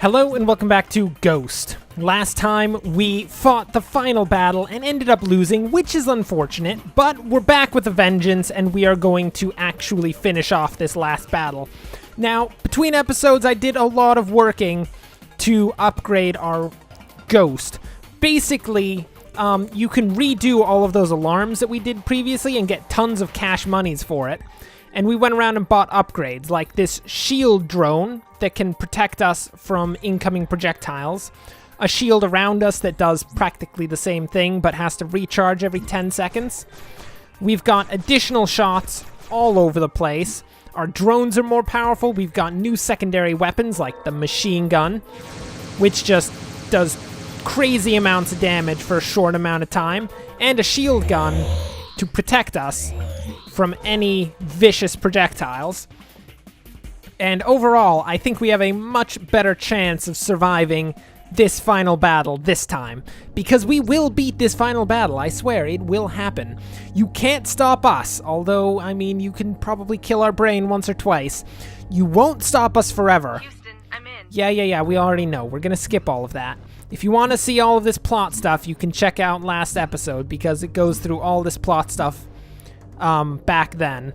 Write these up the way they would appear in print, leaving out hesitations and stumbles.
Hello and welcome back to Ghost. Last time we fought the final battle and ended up losing, which is unfortunate, but we're back with a vengeance and we are going to actually finish off this last battle. Now, between episodes I did a lot of working to upgrade our Ghost. Basically, you can redo all of those alarms that we did previously and get tons of cash monies for it. And we went around and bought upgrades, like this shield drone that can protect us from incoming projectiles, a shield around us that does practically the same thing but has to recharge every 10 seconds. We've got additional shots all over the place. Our drones are more powerful. We've got new secondary weapons like the machine gun, which just does crazy amounts of damage for a short amount of time, and a shield gun to protect us from any vicious projectiles. And overall, I think we have a much better chance of surviving this final battle this time. Because we will beat this final battle, I swear, it will happen. You can't stop us, although, I mean, you can probably kill our brain once or twice. You won't stop us forever. Houston, I'm in. Yeah, we already know. We're gonna skip all of that. If you want to see all of this plot stuff, you can check out last episode, because it goes through all this plot stuff back then.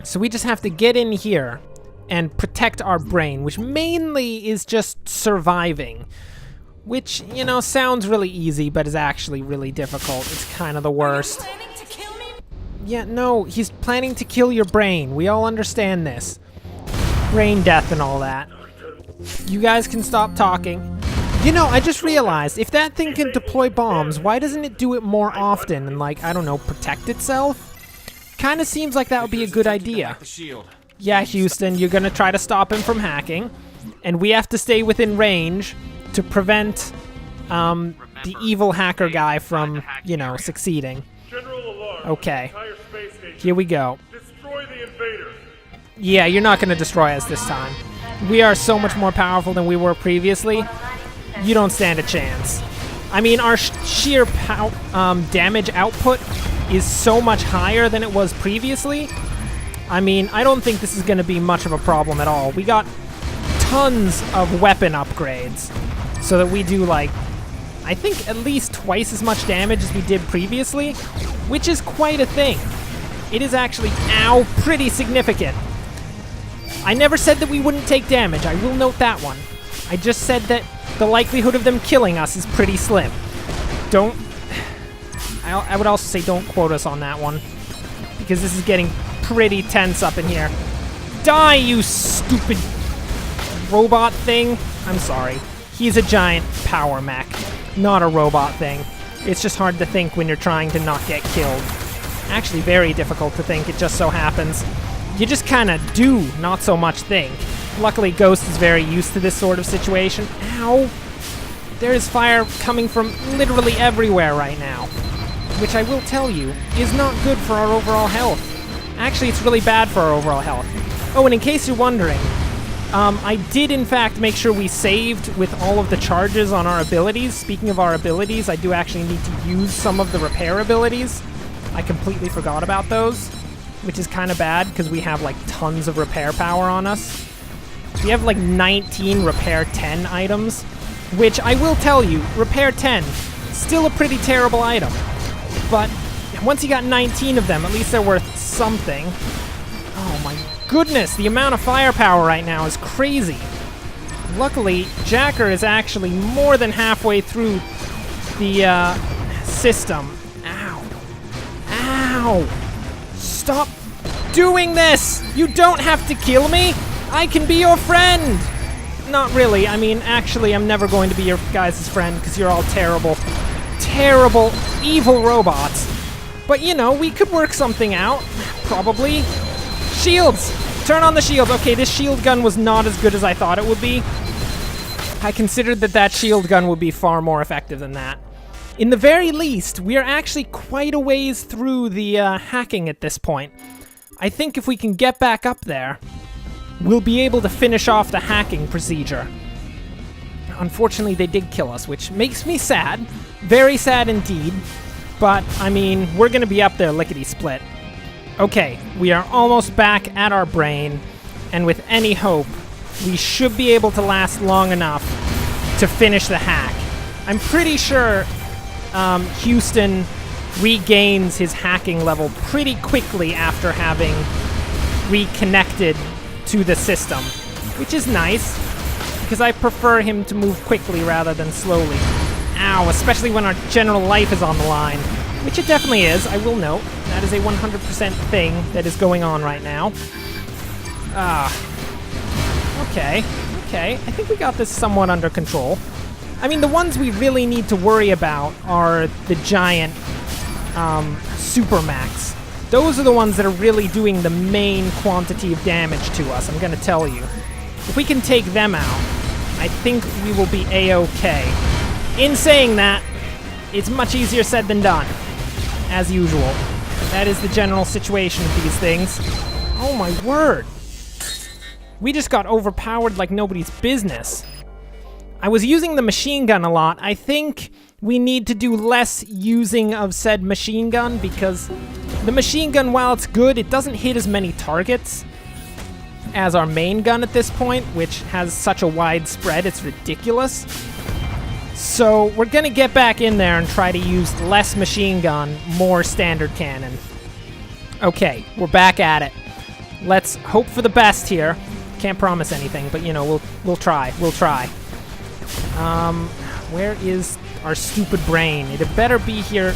So we just have to get in here and protect our brain, which mainly is just surviving. Which, you know, sounds really easy, but is actually really difficult. It's kind of the worst. Are you planning to kill me? Yeah, no, he's planning to kill your brain. We all understand this. Brain death and all that. You guys can stop talking. You know, I just realized, if that thing can deploy bombs, why doesn't it do it more often and, like, I don't know, protect itself? Kinda seems like that would be a good idea. Yeah, Houston, you're gonna try to stop him from hacking, and we have to stay within range to prevent, the evil hacker guy from, you know, succeeding. Okay. Here we go. Destroy the invader. Yeah, you're not gonna destroy us this time. We are so much more powerful than we were previously. You don't stand a chance. I mean, our sheer damage output is so much higher than it was previously. I mean, I don't think this is going to be much of a problem at all. We got tons of weapon upgrades so that we do, like, I think at least twice as much damage as we did previously, which is quite a thing. It is actually, ow, pretty significant. I never said that we wouldn't take damage. I will note that one. I just said that the likelihood of them killing us is pretty slim. Don't... I would also say don't quote us on that one, because this is getting pretty tense up in here. Die, you stupid robot thing. I'm sorry. He's a giant power mech, not a robot thing. It's just hard to think when you're trying to not get killed. Actually, very difficult to think, it just so happens. You just kind of do not so much think. Luckily, Ghost is very used to this sort of situation. Ow! There is fire coming from literally everywhere right now, which I will tell you is not good for our overall health. Actually, it's really bad for our overall health. Oh, and in case you're wondering, I did in fact make sure we saved with all of the charges on our abilities. Speaking of our abilities, I do actually need to use some of the repair abilities. I completely forgot about those, which is kind of bad because we have like tons of repair power on us. We have like 19 repair 10 items, which I will tell you, repair 10, still a pretty terrible item. But once you got 19 of them, at least they're worth something. Oh my goodness, the amount of firepower right now is crazy. Luckily, Jacker is actually more than halfway through the system. Ow. Ow! Stop doing this! You don't have to kill me! I can be your friend! Not really. I mean, actually, I'm never going to be your guys' friend because you're all terrible, evil robots. But, you know, we could work something out. Probably. Shields! Turn on the shields. Okay, this shield gun was not as good as I thought it would be. I considered that shield gun would be far more effective than that. In the very least, we are actually quite a ways through the hacking at this point. I think if we can get back up there, we'll be able to finish off the hacking procedure. Unfortunately, they did kill us, which makes me sad. Very sad indeed. But, I mean, we're gonna be up there lickety-split. Okay, we are almost back at our brain, and with any hope we should be able to last long enough to finish the hack. I'm pretty sure Houston regains his hacking level pretty quickly after having reconnected to the system, which is nice, because I prefer him to move quickly rather than slowly. Ow, especially when our general life is on the line, which it definitely is, I will note. That is a 100% thing that is going on right now. Okay, I think we got this somewhat under control. I mean, the ones we really need to worry about are the giant Supermax. Those are the ones that are really doing the main quantity of damage to us, I'm gonna tell you. If we can take them out, I think we will be A-okay. In saying that, it's much easier said than done, as usual. That is the general situation with these things. Oh my word. We just got overpowered like nobody's business. I was using the machine gun a lot. I think we need to do less using of said machine gun, because the machine gun, while it's good, it doesn't hit as many targets as our main gun at this point, which has such a wide spread, it's ridiculous. So we're gonna get back in there and try to use less machine gun, more standard cannon. Okay, we're back at it. Let's hope for the best here. Can't promise anything, but you know, we'll try. We'll try. Where is our stupid brain? It had better be here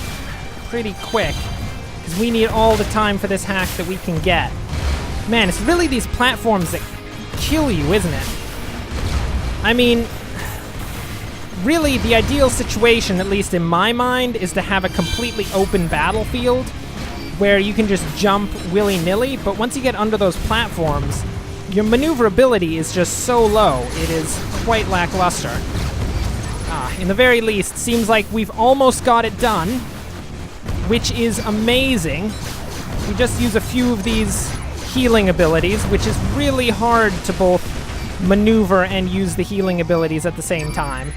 pretty quick, because we need all the time for this hack that we can get. Man, it's really these platforms that kill you, isn't it? I mean, really, the ideal situation, at least in my mind, is to have a completely open battlefield where you can just jump willy-nilly, but once you get under those platforms, your maneuverability is just so low, it is quite lackluster. In the very least, seems like we've almost got it done, which is amazing. We just use a few of these healing abilities, which is really hard to both maneuver and use the healing abilities at the same time,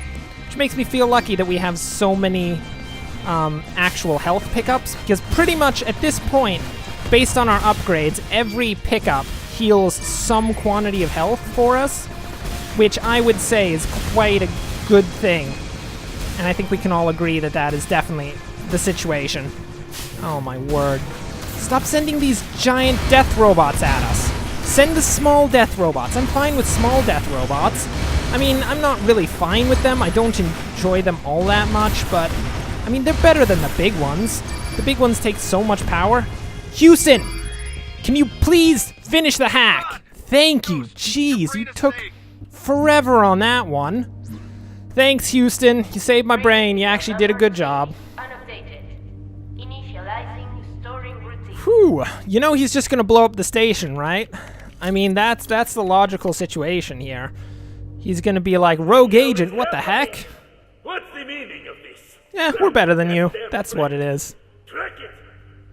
which makes me feel lucky that we have so many actual health pickups, because pretty much at this point, based on our upgrades, every pickup heals some quantity of health for us, which I would say is quite a good thing. And I think we can all agree that that is definitely the situation. Oh my word. Stop sending these giant death robots at us. Send the small death robots. I'm fine with small death robots. I mean, I'm not really fine with them. I don't enjoy them all that much, but I mean, they're better than the big ones. The big ones take so much power. Houston! Can you please finish the hack? Thank you. Jeez, you took forever on that one. Thanks, Houston. You saved my brain. You actually did a good job. Whew. You know he's just gonna blow up the station, right? I mean, that's the logical situation here. He's gonna be like, Rogue Agent, what the heck? What's the meaning of this? Yeah, we're better than you. That's what it is. Track it!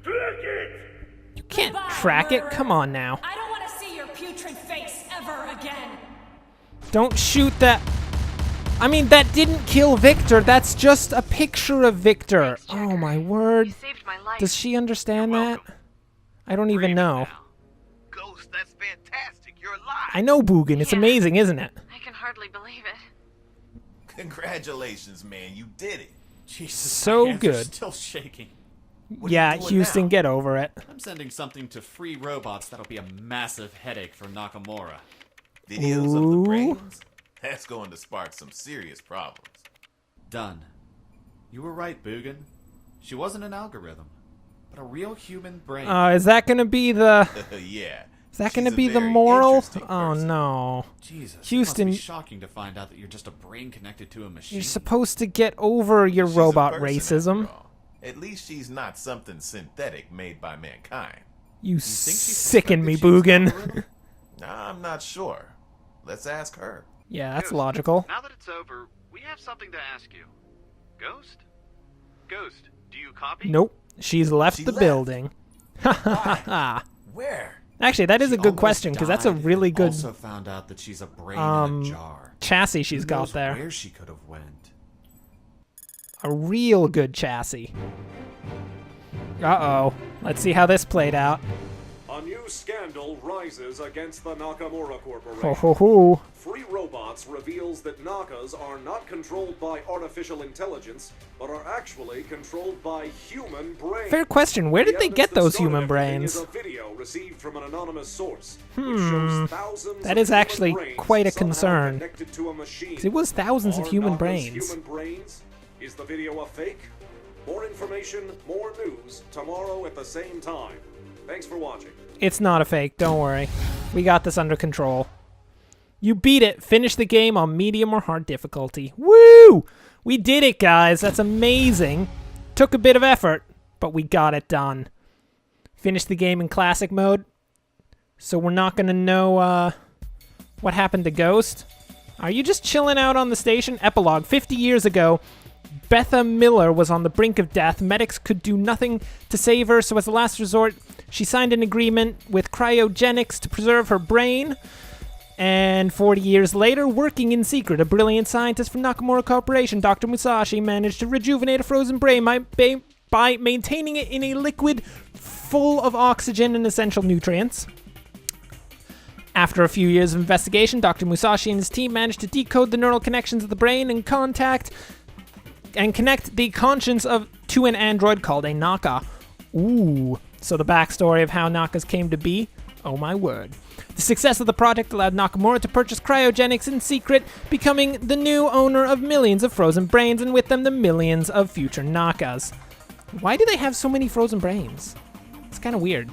Track it! You can't track it. Come on now. I don't want to see your putrid face ever again. Don't shoot that. I mean, that didn't kill Victor. That's just a picture of Victor. Oh my word. Saved my life. Does she understand that? I don't even know. Ghost, that's fantastic. You're alive. I know, Boogan. It's amazing, isn't it? I can hardly believe it. Congratulations, man. You did it. Jesus, So my hands are good. still shaking. What are Yeah, you doing Houston, now? get over it. I'm sending something to free robots that'll be a massive headache for Nakamura. Videos of Ooh. the brains? That's going to spark some serious problems. Done. You were right, Boogan. She wasn't an algorithm, but a real human brain. Is that gonna be the... Yeah. Is that She's gonna a be the very moral? interesting Oh person. no. Jesus, Houston- it must be shocking to find out that you're just a brain connected to a machine. You're supposed to get over your She's a robot person, racism. after all. At least she's not something synthetic made by mankind. You think she sicken me, suspected she was an Boogan. algorithm? I'm not sure. Let's ask her. Yeah, that's Ghost, logical. Now that it's over, we have something to ask you. Ghost? Ghost, do you copy? Nope. She's left She the left. building. Ha ha ha ha. Where? Actually, that is a She good almost question, because that's a died really and good Also found out that she's a brain in um, a jar. chassis she's Who got knows there. Where she could have went. A real good chassis. Uh-oh. Let's see how this played out. A new scandal rises against the Nakamura Corporation. Ho ho ho. Free Robots reveals that Nakas are not controlled by artificial intelligence, but are actually controlled by human brains. Fair question. Where did The they evidence get that those started human everything brains? is a video received from an anonymous source, which shows thousands That of is human actually brains quite a somehow concern. connected to a machine. It was thousands of Are human Naka's brains. Human brains? Is the video a fake? More information, more news, tomorrow at the same time. Thanks for watching. It's not a fake, don't worry. We got this under control. You beat it. Finish the game on medium or hard difficulty. Woo! We did it, guys. That's amazing. Took a bit of effort, but we got it done. Finished the game in classic mode. So we're not going to know what happened to Ghost. Are you just chilling out on the station? Epilogue. 50 years ago, Betha Miller was on the brink of death. Medics could do nothing to save her, so as a last resort, she signed an agreement with cryogenics to preserve her brain. And 40 years later, working in secret, a brilliant scientist from Nakamura Corporation, Dr. Musashi, managed to rejuvenate a frozen brain by maintaining it in a liquid full of oxygen and essential nutrients. After a few years of investigation, Dr. Musashi and his team managed to decode the neural connections of the brain and connect the conscience to an android called a Naka. Ooh. So the backstory of how Nakas came to be? Oh my word. The success of the project allowed Nakamura to purchase cryogenics in secret, becoming the new owner of millions of frozen brains, and with them the millions of future Nakas. Why do they have so many frozen brains? It's kind of weird.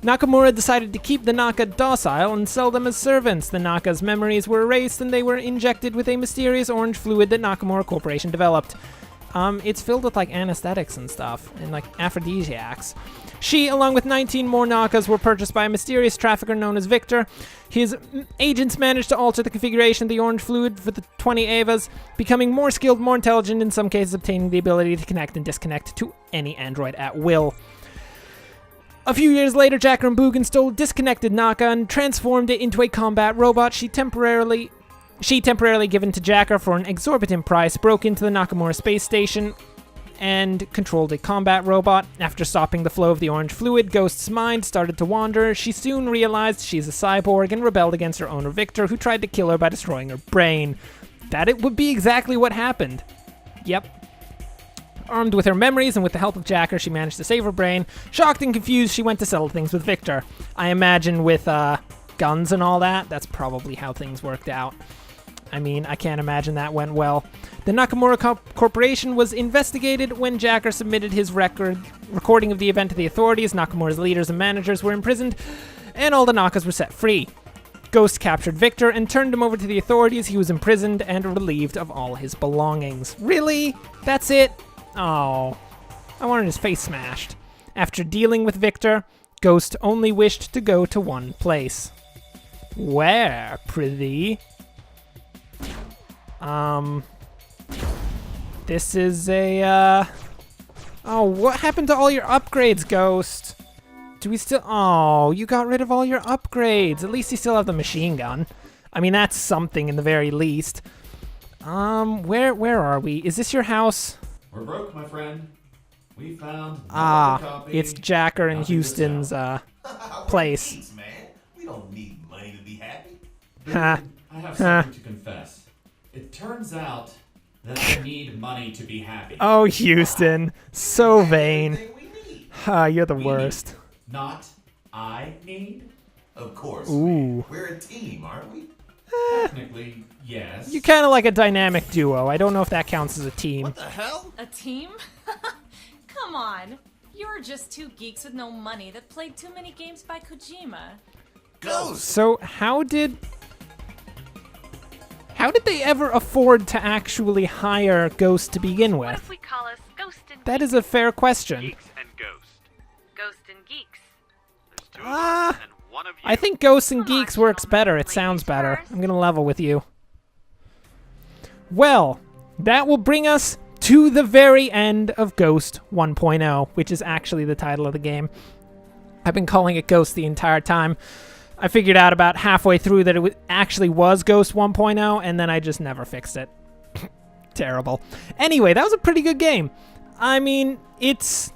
Nakamura decided to keep the Naka docile and sell them as servants. The Naka's memories were erased and they were injected with a mysterious orange fluid that Nakamura Corporation developed. It's filled with like anesthetics and stuff, and like aphrodisiacs. She, along with 19 more Nakas, were purchased by a mysterious trafficker known as Victor. His agents managed to alter the configuration of the orange fluid for the 20 Evas, becoming more skilled, more intelligent, in some cases obtaining the ability to connect and disconnect to any android at will. A few years later, Jacker and Boogan stole disconnected Naka and transformed it into a combat robot. She temporarily given to Jacker for an exorbitant price, broke into the Nakamura space station and controlled a combat robot. After stopping the flow of the orange fluid, Ghost's mind started to wander. She soon realized she's a cyborg and rebelled against her owner Victor, who tried to kill her by destroying her brain. That it would be exactly what happened. Yep. Armed with her memories and with the help of Jacker, she managed to save her brain. Shocked and confused, she went to settle things with Victor. I imagine with guns and all that, that's probably how things worked out. I mean, I can't imagine that went well. The Nakamura Corporation was investigated when Jacker submitted his recording of the event to the authorities. Nakamura's leaders and managers were imprisoned, and all the Nakas were set free. Ghost captured Victor and turned him over to the authorities. He was imprisoned and relieved of all his belongings. Really? That's it? Oh, I wanted his face smashed. After dealing with Victor, Ghost only wished to go to one place. Where, prithee? This is a, Oh, what happened to all your upgrades, Ghost? Do we still... Oh, you got rid of all your upgrades. At least you still have the machine gun. I mean, that's something in the very least. Where are we? Is this your house? We're broke, my friend. We found it's Jacker and Houston's, place. Jeez, man. We don't need money to be happy. Ha. I have something to confess. It turns out that I need money to be happy. Oh, Houston. So vain. Everything we need. You're the We worst. need, not I need. Of course. Ooh. Man. We're a team, aren't we? Technically, yes. You're kind of like a dynamic duo. I don't know if that counts as a team. What the hell? A team? Come on. You're just two geeks with no money that played too many games by Kojima. Ghost. So how did they ever afford to actually hire Ghost to begin What with? if we call us Ghost and That is a fair question. Geeks and Ghost. Ghost and Geeks? There's two of us and one of you. I think Ghosts and Come on, Geeks works gentlemen. better. It Ladies sounds better. first. I'm gonna level with you. Well, that will bring us to the very end of Ghost 1.0, which is actually the title of the game. I've been calling it Ghost the entire time. I figured out about halfway through that it actually was Ghost 1.0, and then I just never fixed it. Terrible. Anyway, that was a pretty good game. I mean, it's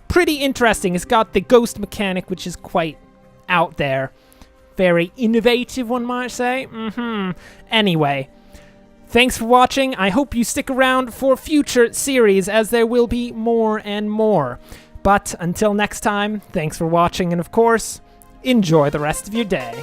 pretty interesting. It's got the ghost mechanic, which is quite out there. Very innovative, one might say. Anyway, thanks for watching. I hope you stick around for future series, as there will be more and more. But until next time, thanks for watching, and of course, enjoy the rest of your day.